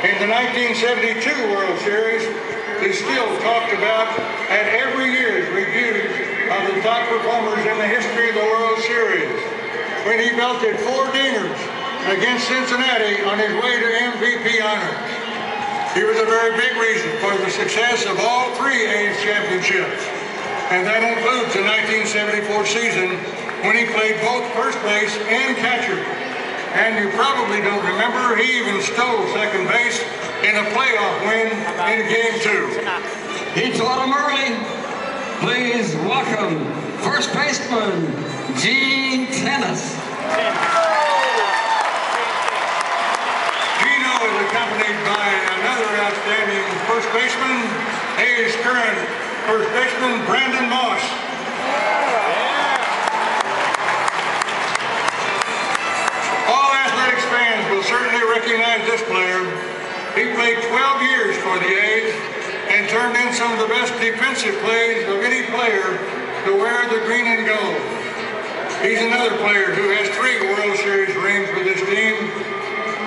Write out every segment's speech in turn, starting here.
in the 1972 World Series is still talked about at every year's reviews of the top performers in the history of the World Series, when he belted 4 dingers against Cincinnati on his way to MVP honors. He was a very big reason for the success of all 3 A's championships, and that includes the 1974 season when he played both first base and catcher. And you probably don't remember, he even stole second base in a playoff win in Game 2. He taught him early. Please welcome first baseman Gene Tennis. Gino is accompanied by another outstanding first baseman, A's current first baseman Brandon Moss. All athletics fans will certainly recognize this player. He played 12 years for the A's and turned in some of the best defensive plays of any player to wear the green and gold. He's another player who has 3 World Series rings with his team.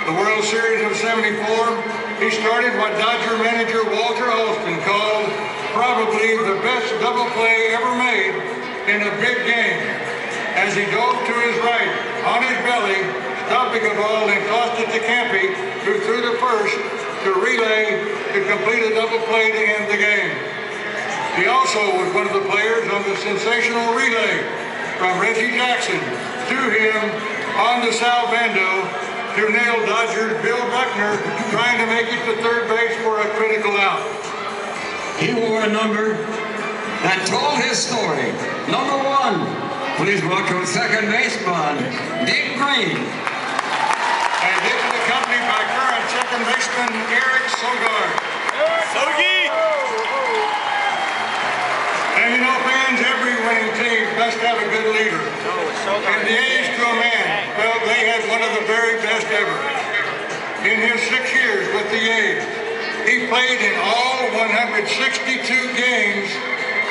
The World Series of '74, he started what Dodger manager Walter Alston called probably the best double play ever made in a big game, as he dove to his right on his belly, stopping a ball and tossed it to Campy, who threw the first to relay to complete a double play to end the game. He also was one of the players on the sensational relay from Reggie Jackson to him on the Sal Bando to nail Dodgers Bill Buckner trying to make it to third base for a critical out. He wore a number that told his story. Number 1, please welcome second baseman Dick Green. And Dick is accompanied by current second baseman Eric Sogard. Sogi! And you know, fans, every winning team must have a good leader. And the A's, to a man, felt they had one of the very best ever. In his 6 years with the A's, he played in all 162 games,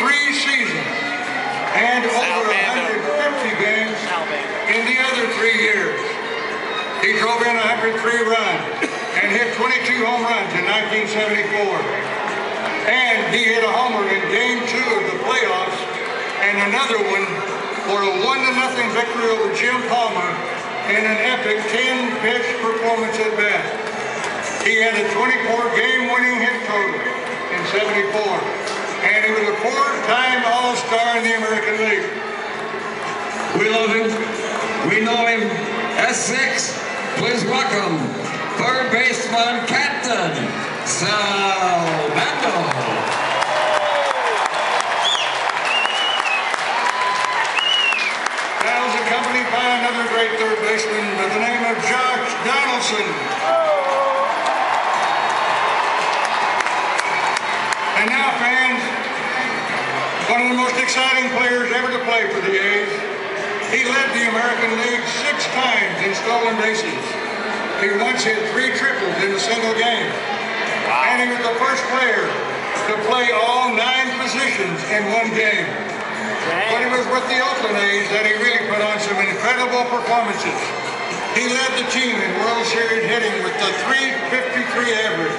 3 seasons, and over 150 games in the other 3 years. He drove in 103 runs and hit 22 home runs in 1974. And he hit a homer in Game 2 of the playoffs and another one for a 1-0 victory over Jim Palmer in an epic 10-pitch performance at bat. He had a 24-game-winning hit total in '74, and he was a 4-time All-Star in the American League. We love him. We know him. S6, please welcome third baseman Captain Sal Bando. Sal's accompanied by another great third baseman by the name of Josh Donaldson. And now, fans, one of the most exciting players ever to play for the A's. He led the American League 6 times in stolen bases. He once hit 3 triples in a single game. And he was the first player to play all 9 positions in one game. But it was with the Oakland A's that he really put on some incredible performances. He led the team in World Series hitting with the .353 average.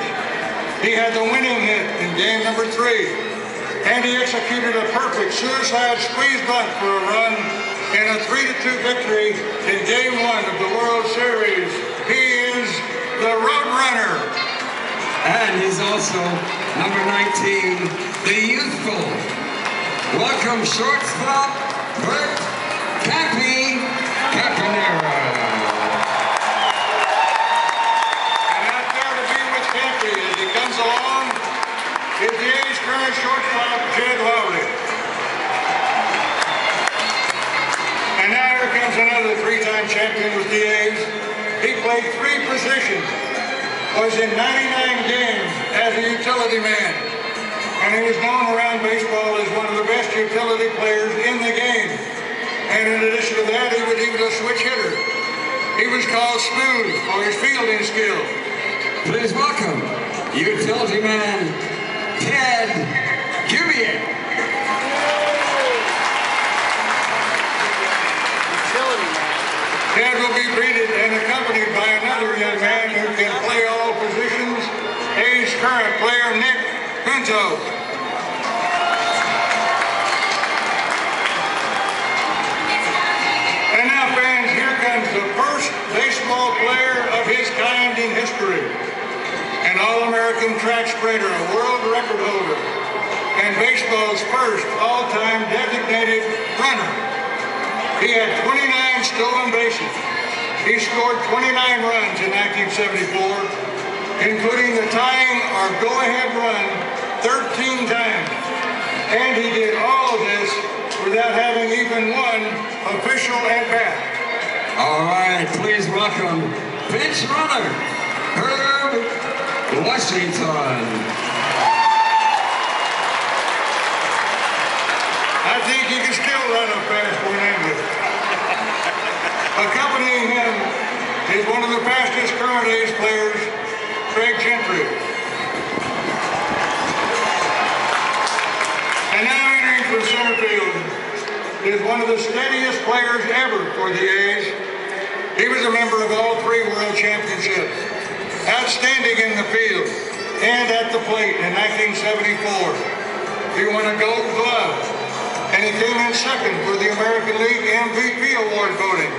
He had the winning hit in game number 3. And he executed a perfect suicide squeeze bunt for a run in a 3-2 victory in game 1 of the World Series. He is the Road Runner. And he's also number 19, the youthful. Welcome shortstop, Bert Campy Campanera. And out there to be with Campy as he comes along is the A's current shortstop, Jed Lowry. And now here comes another 3-time champion with the A's. He played 3 positions, was in 99 games as a utility man. And he was known around baseball as one of the best utility players in the game. And in addition to that, he was even a switch hitter. He was called Smooth for his fielding skill. Please welcome utility man Ted Cubier. Ted will be greeted and accompanied by another young man who can play all positions Finito. And now, fans, here comes the first baseball player of his kind in history. An All-American track sprinter, a world record holder, and baseball's first all-time designated runner. He had 29 stolen bases. He scored 29 runs in 1974, including the tying or go-ahead run 13 times. And he did all of this without having even one official at-bat. All right, please welcome pinch runner, Herb Washington. I think he can still run a fast one English. Accompanying him is one of the fastest current age players, Craig Gentry. And now entering from center field is one of the steadiest players ever for the A's. He was a member of all 3 World Championships, outstanding in the field and at the plate in 1974. He won a Gold Glove, and he came in second for the American League MVP award voting.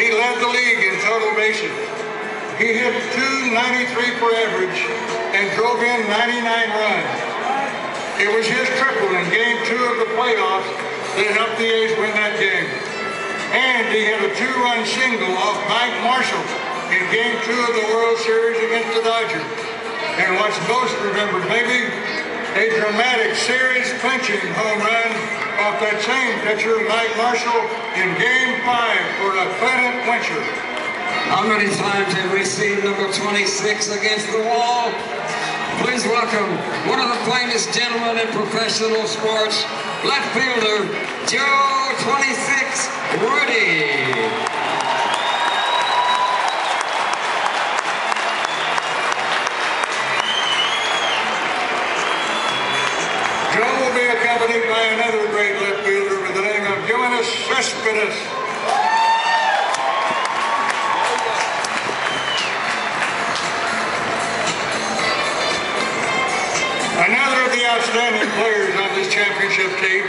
He led the league in total bases. He hit .293 for average and drove in 99 runs. It was his triple in Game 2 of the playoffs that helped the A's win that game. And he had a 2-run single off Mike Marshall in Game 2 of the World Series against the Dodgers. And what's most remembered, maybe, a dramatic series-clinching home run off that same pitcher, Mike Marshall, in Game 5 for a Clinton clincher. How many times have we seen number 26 against the wall? Please welcome one of the finest gentlemen in professional sports, left fielder, Joe 26 Rudy. Joe will be accompanied by another great left fielder by the name of Jonas Cespedes. Another of the outstanding players on this championship team.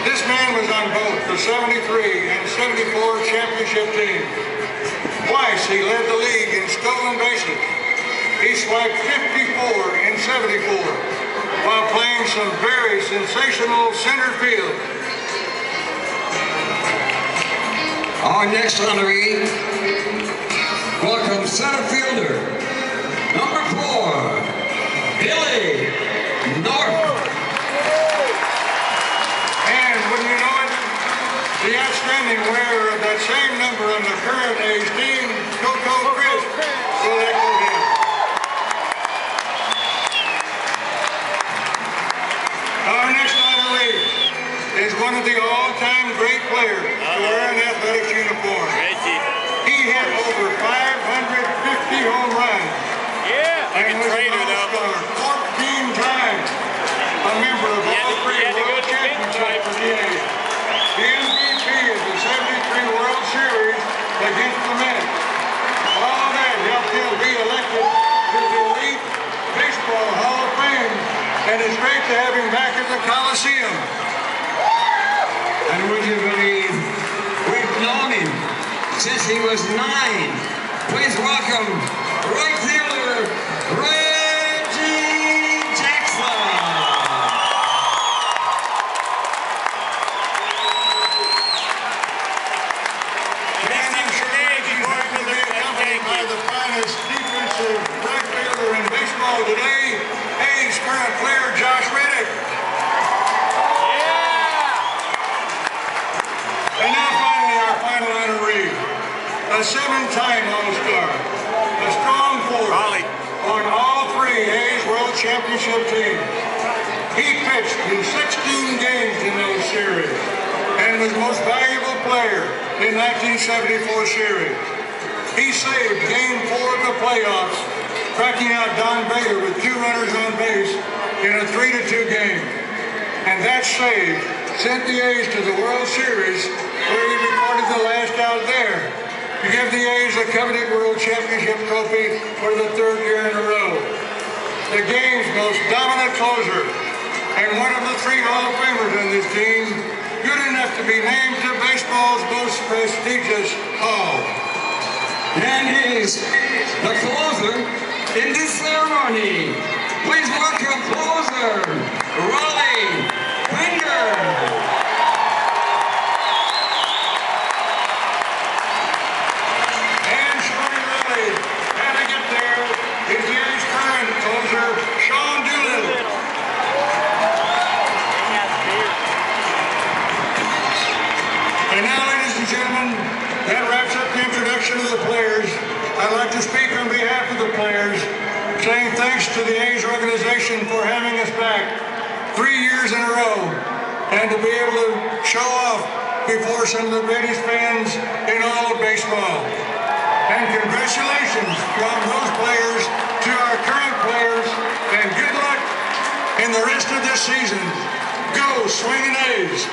This man was on both the 73 and 74 championship teams. Twice he led the league in stolen bases. He swiped 54 in 74 while playing some very sensational center field. Our next honoree, welcome center fielder, number 4, Billy North. And when you know it, the outstanding wearer of that same number on the current A's team, Coco Chris, will echo him. Our next honoree is one of the all-time great players to wear an athletics uniform. He hit over 550 home runs. Yeah, I can trade her though. 14 times a member of all 3 World Championships for the A's. The MVP of the 73 World Series against the Mets. All that helped him be elected to the Elite Baseball Hall of Fame, and it's great to have him back at the Colesium. And would you believe we've known him since he was 9. Please welcome right fielder, Reggie Jackson. And I'm sure he's going to be accompanied by the finest defensive right fielder in baseball today, A's current player Josh Reddick. And now finally our final honoree, a 7-time All-Star, a strong force on all 3 A's World Championship teams. He pitched in 16 games in those series and was most valuable player in 1974 series. He saved Game 4 of the playoffs, cracking out Don Bader with 2 runners on base in a 3-2 game. And that save sent the A's to the World Series, where he recorded the last out there to give the A's a coveted World Championship trophy for the 3rd year in a row. the game's most dominant closer, and one of the 3 Hall of Famers in this team, good enough to be named to baseball's most prestigious hall. And he's the closer in this ceremony. Please welcome closer, Raleigh Finger. Of the players, I'd like to speak on behalf of the players, saying thanks to the A's organization for having us back 3 years in a row, and to be able to show off before some of the greatest fans in all of baseball. And congratulations from those players to our current players, and good luck in the rest of this season. Go Swingin' A's!